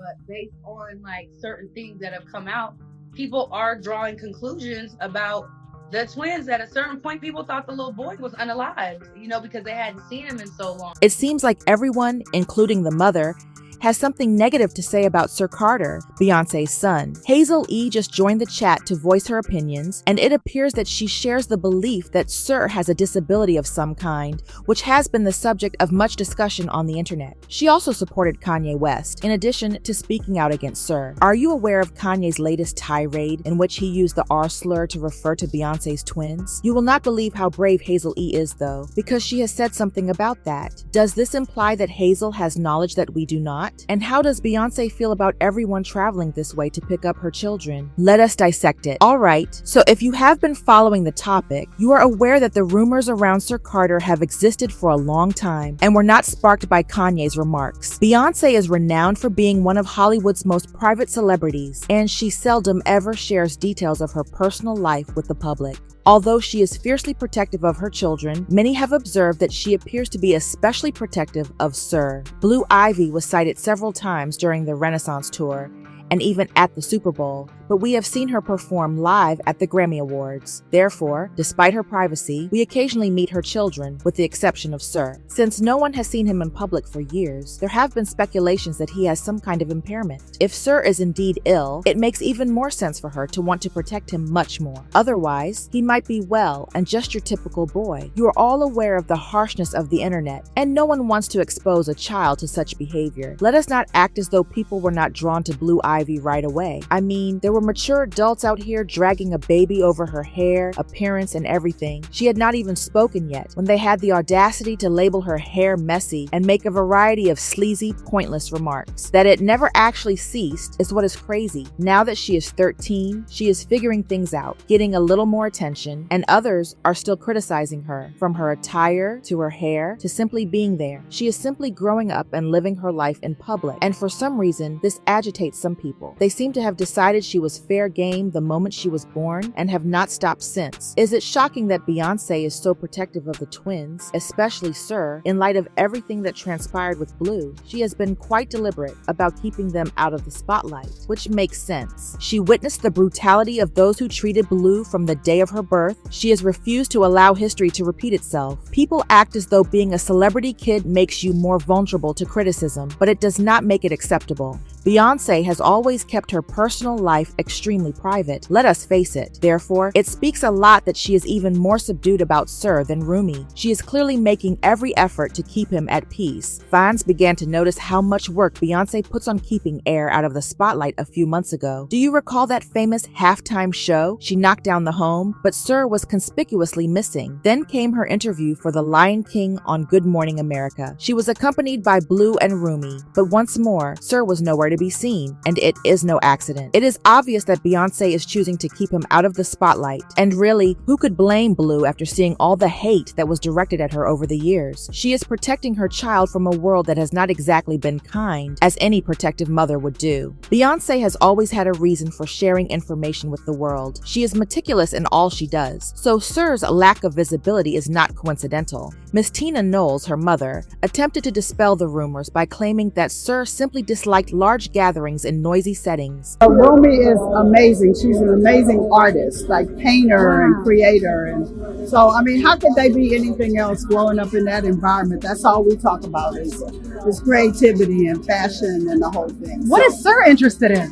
but based on like certain things that have come out, people are drawing conclusions about the twins. At a certain point, people thought the little boy was unalived, because they hadn't seen him in so long. It seems like everyone, including the mother, has something negative to say about Sir Carter, Beyonce's son. Hazel E. just joined the chat to voice her opinions, and it appears that she shares the belief that Sir has a disability of some kind, which has been the subject of much discussion on the internet. She also supported Kanye West, in addition to speaking out against Sir. Are you aware of Kanye's latest tirade in which he used the R slur to refer to Beyonce's twins? You will not believe how brave Hazel E. is, though, because she has said something about that. Does this imply that Hazel has knowledge that we do not? And how does Beyonce feel about everyone traveling this way to pick up her children? Let us dissect it. Alright, so if you have been following the topic, you are aware that the rumors around Sir Carter have existed for a long time and were not sparked by Kanye's remarks. Beyonce is renowned for being one of Hollywood's most private celebrities, and she seldom ever shares details of her personal life with the public. Although she is fiercely protective of her children, many have observed that she appears to be especially protective of Sir. Blue Ivy was cited several times during the Renaissance tour, and even at the Super Bowl, but we have seen her perform live at the Grammy Awards. Therefore, despite her privacy, we occasionally meet her children, with the exception of Sir. Since no one has seen him in public for years, there have been speculations that he has some kind of impairment. If Sir is indeed ill, it makes even more sense for her to want to protect him much more. Otherwise, he might be well and just your typical boy. You are all aware of the harshness of the internet, and no one wants to expose a child to such behavior. Let us not act as though people were not drawn to Blue Ivy right away. I mean, there were mature adults out here dragging a baby over her hair, appearance, and everything. She had not even spoken yet when they had the audacity to label her hair messy and make a variety of sleazy, pointless remarks. That it never actually ceased is what is crazy. Now that she is 13, she is figuring things out, getting a little more attention, and others are still criticizing her, from her attire to her hair to simply being there. She is simply growing up and living her life in public, and for some reason, this agitates some people. They seem to have decided she was fair game the moment she was born and have not stopped since. Is it shocking that Beyonce is so protective of the twins, especially Sir, in light of everything that transpired with Blue? She has been quite deliberate about keeping them out of the spotlight, which makes sense. She witnessed the brutality of those who treated Blue from the day of her birth. She has refused to allow history to repeat itself. People act as though being a celebrity kid makes you more vulnerable to criticism, but it does not make it acceptable. Beyonce has always kept her personal life extremely private. Let us face it. Therefore, it speaks a lot that she is even more subdued about Sir than Rumi. She is clearly making every effort to keep him at peace. Fans began to notice how much work Beyonce puts on keeping air out of the spotlight a few months ago. Do you recall that famous halftime show? She knocked down the home, but Sir was conspicuously missing. Then came her interview for The Lion King on Good Morning America. She was accompanied by Blue and Rumi, but once more, Sir was nowhere to be seen, and it is no accident. It is obvious that Beyonce is choosing to keep him out of the spotlight, and really, who could blame Blue after seeing all the hate that was directed at her over the years? She is protecting her child from a world that has not exactly been kind, as any protective mother would do. Beyonce has always had a reason for sharing information with the world. She is meticulous in all she does, so Sir's lack of visibility is not coincidental. Miss Tina Knowles, her mother, attempted to dispel the rumors by claiming that Sir simply disliked large gatherings in noisy settings. Romy is amazing. She's an amazing artist, like painter and creator. And so, I mean, how could they be anything else growing up in that environment? That's all we talk about is creativity and fashion and the whole thing. What is Sir interested in?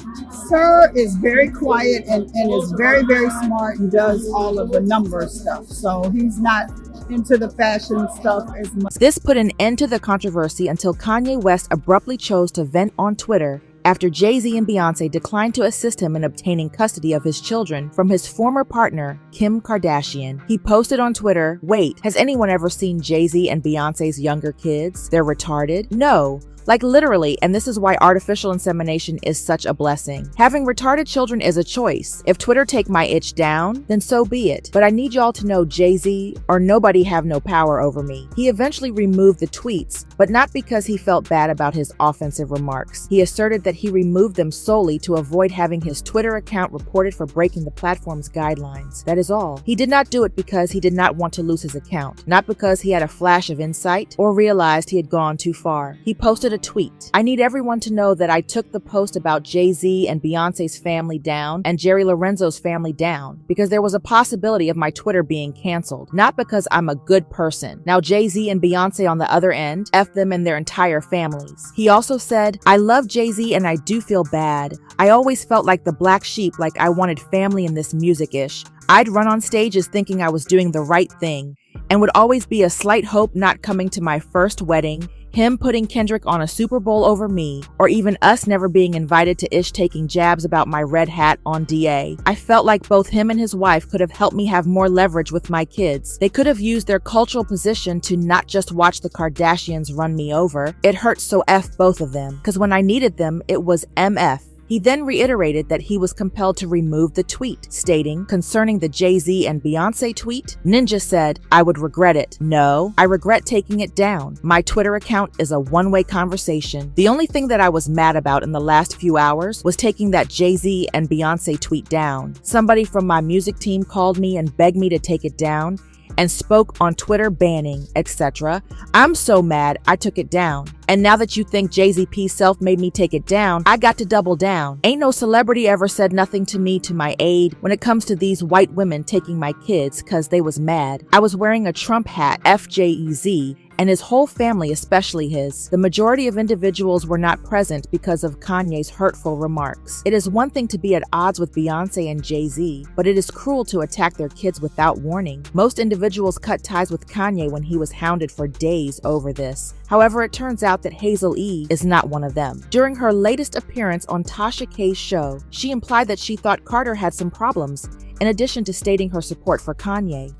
Sir is very quiet and is very, very smart and does all of the number stuff. So he's not into the fashion stuff as much. This put an end to the controversy until Kanye West abruptly chose to vent on Twitter after Jay-Z and Beyonce declined to assist him in obtaining custody of his children from his former partner, Kim Kardashian. He posted on Twitter, "Wait, has anyone ever seen Jay-Z and Beyonce's younger kids? They're retarded? No. Like literally, and this is why artificial insemination is such a blessing. Having retarded children is a choice. If Twitter take my itch down, then so be it. But I need y'all to know Jay-Z or nobody have no power over me." He eventually removed the tweets, but not because he felt bad about his offensive remarks. He asserted that he removed them solely to avoid having his Twitter account reported for breaking the platform's guidelines. That is all. He did not do it because he did not want to lose his account, not because he had a flash of insight or realized he had gone too far. He posted posted a tweet. I need everyone to know that I took the post about Jay-Z and Beyonce's family down and Jerry Lorenzo's family down because there was a possibility of my Twitter being canceled, not because I'm a good person. Now Jay-Z and Beyonce on the other end, F them and their entire families. He also said, I love Jay-Z and I do feel bad. I always felt like the black sheep, like I wanted family in this music-ish. I'd run on stages thinking I was doing the right thing, and would always be a slight hope not coming to my first wedding, him putting Kendrick on a Super Bowl over me, or even us never being invited to Ish taking jabs about my red hat on DA. I felt like both him and his wife could have helped me have more leverage with my kids. They could have used their cultural position to not just watch the Kardashians run me over. It hurts, so F both of them, because when I needed them, it was MF. He then reiterated that he was compelled to remove the tweet, stating, concerning the Jay-Z and Beyonce tweet, Ninja said, I would regret it. No, I regret taking it down. My Twitter account is a one-way conversation. The only thing that I was mad about in the last few hours was taking that Jay-Z and Beyonce tweet down. Somebody from my music team called me and begged me to take it down and spoke on Twitter banning, etc. I'm so mad I took it down. And now that you think Jay-Z P self made me take it down, I got to double down. Ain't no celebrity ever said nothing to me to my aid when it comes to these white women taking my kids cause they was mad. I was wearing a Trump hat, FJEZ, and his whole family, especially his. The majority of individuals were not present because of Kanye's hurtful remarks. It is one thing to be at odds with Beyonce and Jay-Z, but it is cruel to attack their kids without warning. Most individuals cut ties with Kanye when he was hounded for days over this. However, it turns out that Hazel E is not one of them. During her latest appearance on Tasha K's show, she implied that she thought Carter had some problems, in addition to stating her support for Kanye.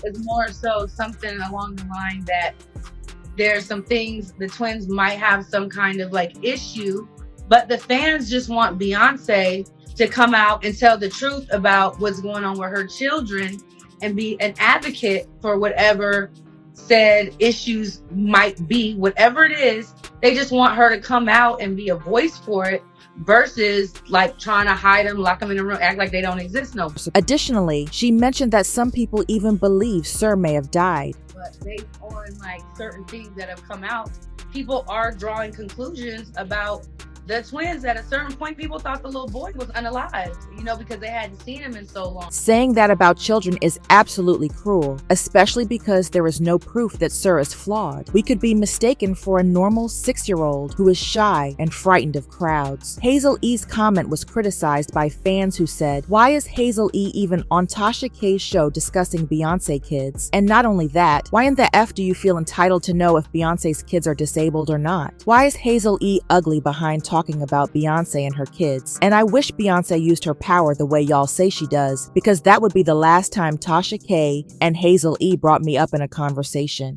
It's more so something along the line that there's some things the twins might have some kind of like issue, but the fans just want Beyonce to come out and tell the truth about what's going on with her children and be an advocate for whatever said issues might be, whatever it is. They just want her to come out and be a voice for it versus like trying to hide them, lock them in a room, act like they don't exist no more. Additionally, she mentioned that some people even believe Sir may have died. But based on like certain things that have come out, people are drawing conclusions about the twins. At a certain point, people thought the little boy was unalived, because they hadn't seen him in so long. Saying that about children is absolutely cruel, especially because there is no proof that Sir is flawed. We could be mistaken for a normal 6-year-old who is shy and frightened of crowds. Hazel E's comment was criticized by fans who said, why is Hazel E even on Tasha K's show discussing Beyonce kids? And not only that, why in the F do you feel entitled to know if Beyonce's kids are disabled or not? Why is Hazel E ugly behind talking about Beyonce and her kids? And I wish Beyonce used her power the way y'all say she does, because that would be the last time Tasha K and Hazel E brought me up in a conversation.